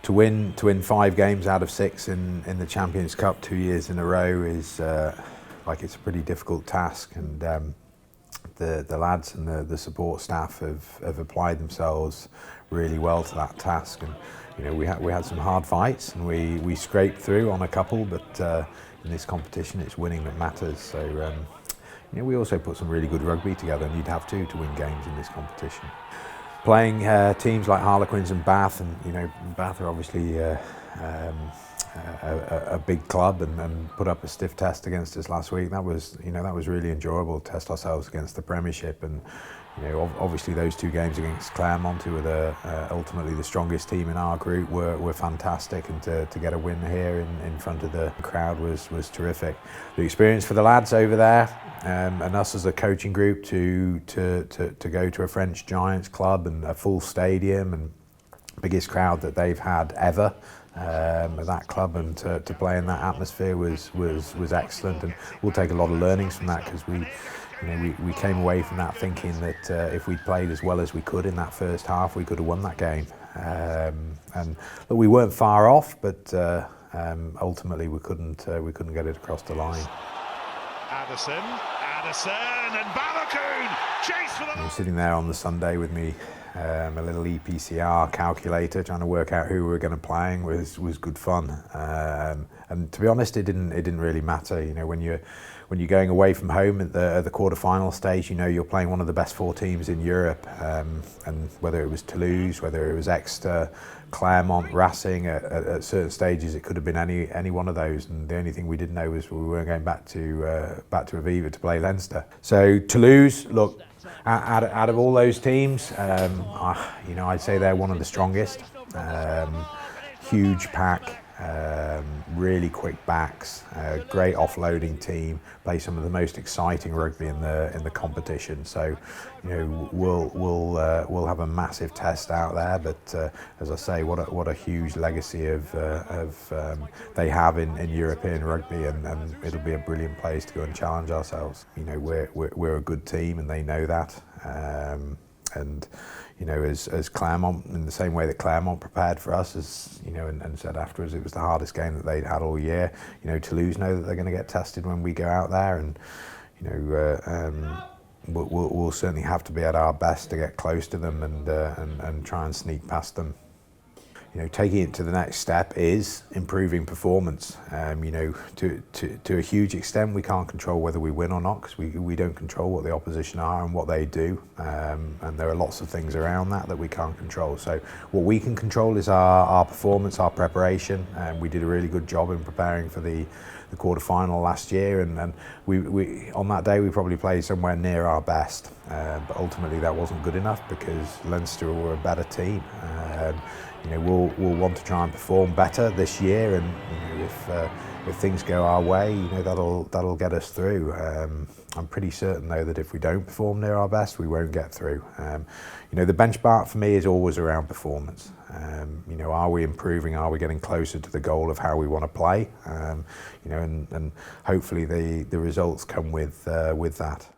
to win 5 games out of 6 in the Champions Cup 2 years in a row is it's a pretty difficult task, and the lads and the support staff have applied themselves really well to that task. And we had some hard fights, and we scraped through on a couple, but in this competition it's winning that matters. So we also put some really good rugby together, and you'd have to win games in this competition. Playing teams like Harlequins and Bath, and Bath are obviously a big club, and put up a stiff test against us last week. That was really enjoyable to test ourselves against the Premiership, and obviously those 2 games against Claremont, who were ultimately the strongest team in our group, were fantastic, and to get a win here in front of the crowd was terrific. The experience for the lads over there, and us as a coaching group to go to a French Giants club and a full stadium and biggest crowd that they've had ever at that club, and to play in that atmosphere was excellent. And we'll take a lot of learnings from that, because we came away from that thinking that if we'd played as well as we could in that first half, we could have won that game. And look, we weren't far off, but ultimately we couldn't get it across the line. Addison, and Balogun chase for the... Sitting there on the Sunday with me, a little EPCR calculator, trying to work out who we were going to play was good fun. And to be honest, it didn't really matter. When you're going away from home at the quarter-final stage, you're playing one of the best 4 teams in Europe, and whether it was Toulouse, whether it was Exeter, Claremont, Racing, at certain stages it could have been any one of those, and the only thing we didn't know was we weren't going back to Aviva to play Leinster. So Toulouse, look, out of all those teams, I'd say they're one of the strongest. Huge pack, really quick backs, great offloading team, play some of the most exciting rugby in the competition. So we'll have a massive test out there, but as I say, what a huge legacy of they have in European rugby, and it'll be a brilliant place to go and challenge ourselves. We're a good team, and they know that. And as Claremont, in the same way that Claremont prepared for us, and said afterwards it was the hardest game that they'd had all year. Toulouse know that they're going to get tested when we go out there, and we'll certainly have to be at our best to get close to them and try and sneak past them. Taking it to the next step is improving performance. To a huge extent, we can't control whether we win or not, because we don't control what the opposition are and what they do, and there are lots of things around that we can't control. So what we can control is our performance, our preparation, and we did a really good job in preparing for the quarter-final last year, and we on that day we probably played somewhere near our best, but ultimately that wasn't good enough, because Leinster were a better team. We'll want to try and perform better this year, and if things go our way, that'll get us through. I'm pretty certain though that if we don't perform near our best, we won't get through. The benchmark for me is always around performance. Are we improving? Are we getting closer to the goal of how we want to play? And hopefully the results come with that.